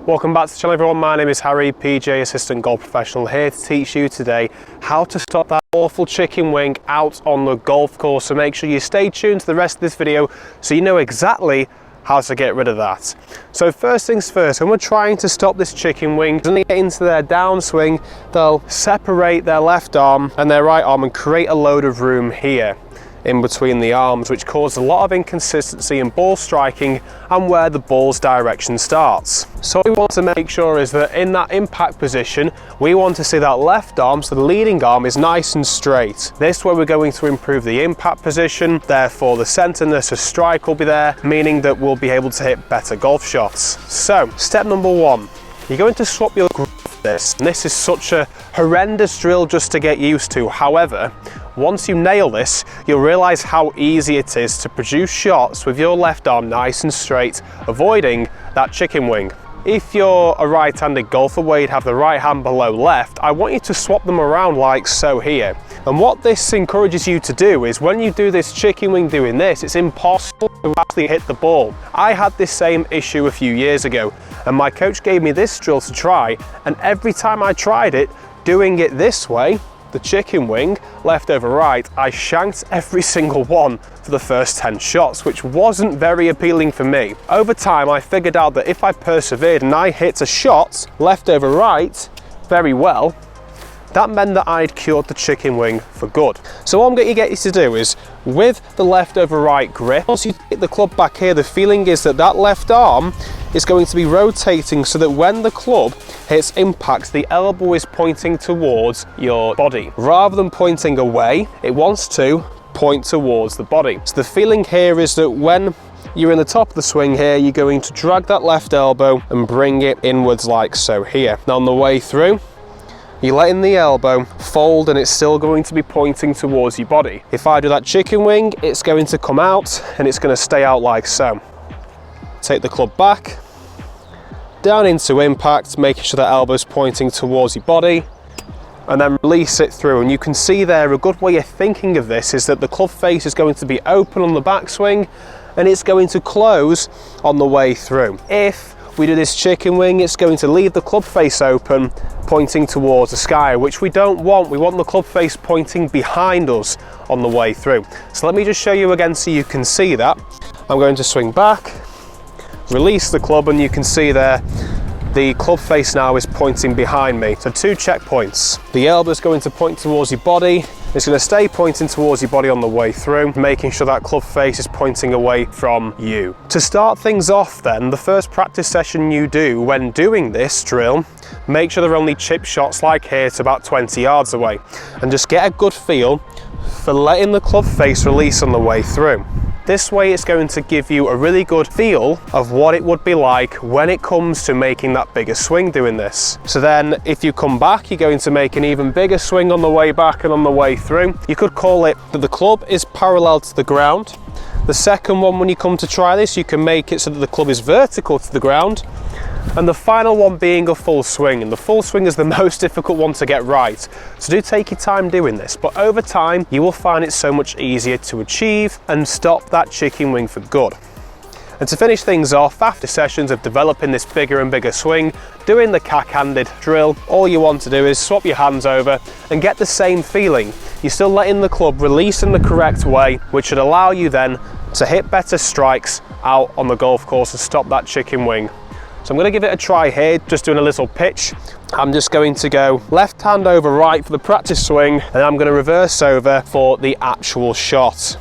Welcome back to the channel everyone, my name is Harry, PGA Assistant Golf Professional, here to teach you today how to stop that awful chicken wing out on the golf course. So make sure you stay tuned to the rest of this video so you know exactly how to get rid of that. So first things first, when we're trying to stop this chicken wing, when they get into their downswing, they'll separate their left arm and their right arm and create a load of room here in between the arms, which causes a lot of inconsistency in ball striking and where the ball's direction starts. So what we want to make sure is that in that impact position, we want to see that left arm, so the leading arm, is nice and straight. This way we're going to improve the impact position, therefore the centerness of strike will be there, meaning that we'll be able to hit better golf shots. So step number one, you're going to swap your grip for this. And this is such a horrendous drill just to get used to. However, once you nail this, you'll realize how easy it is to produce shots with your left arm nice and straight, avoiding that chicken wing. If you're a right-handed golfer where you'd have the right hand below left, I want you to swap them around like so here. And what this encourages you to do is when you do this chicken wing doing this, it's impossible to actually hit the ball. I had this same issue a few years ago, and my coach gave me this drill to try, and every time I tried it, doing it this way, the chicken wing, left over right, I shanked every single one for the first 10 shots, which wasn't very appealing for me. Over time, I figured out that if I persevered and I hit a shot left over right very well, that meant that I'd cured the chicken wing for good. So what I'm going to get you to do is, with the left over right grip, once you hit the club back here, the feeling is that that left arm is going to be rotating so that when the club hits impact, the elbow is pointing towards your body. Rather than pointing away, it wants to point towards the body. So the feeling here is that when you're in the top of the swing here, you're going to drag that left elbow and bring it inwards like so here. Now on the way through, you're letting the elbow fold and it's still going to be pointing towards your body. If I do that chicken wing, it's going to come out and it's going to stay out like so. Take the club back, down into impact, making sure that elbow's pointing towards your body, and then release it through. And you can see there, a good way of thinking of this is that the club face is going to be open on the backswing and it's going to close on the way through. If we do this chicken wing, it's going to leave the club face open, pointing towards the sky, which we don't want. We want the club face pointing behind us on the way through. So let me just show you again so you can see that. I'm going to swing back, release the club, and you can see there the club face now is pointing behind me. So 2 checkpoints. The elbow is going to point towards your body. It's going to stay pointing towards your body on the way through, making sure that club face is pointing away from you. To start things off then, the first practice session you do when doing this drill, make sure they're only chip shots like here to about 20 yards away, and just get a good feel for letting the club face release on the way through. This way it's going to give you a really good feel of what it would be like when it comes to making that bigger swing doing this. So then if you come back, you're going to make an even bigger swing on the way back and on the way through. You could call it that the club is parallel to the ground. The second one, when you come to try this, you can make it so that the club is vertical to the ground. And the final one being a full swing, and the full swing is the most difficult one to get right. So do take your time doing this, but over time you will find it so much easier to achieve and stop that chicken wing for good. And to finish things off, after sessions of developing this bigger and bigger swing, doing the cack-handed drill, all you want to do is swap your hands over and get the same feeling. You're still letting the club release in the correct way, which should allow you then to hit better strikes out on the golf course and stop that chicken wing. So I'm going to give it a try here, just doing a little pitch. I'm just going to go left hand over right for the practice swing, and I'm going to reverse over for the actual shot.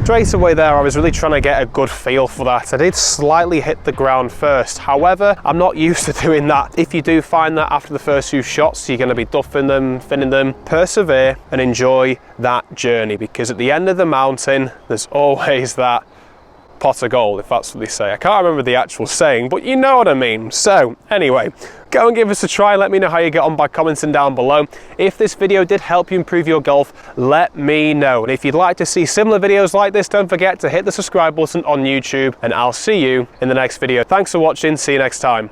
Straight away there, I was really trying to get a good feel for that. I did slightly hit the ground first. However, I'm not used to doing that. If you do find that after the first few shots, you're going to be duffing them, finning them, persevere and enjoy that journey, because at the end of the mountain, there's always that pot of gold, if that's what they say. I can't remember the actual saying, but you know what I mean. So anyway, go and give us a try. Let me know how you get on by commenting down below. If this video did help you improve your golf, let me know. And if you'd like to see similar videos like this, don't forget to hit the subscribe button on YouTube, and I'll see you in the next video. Thanks for watching. See you next time.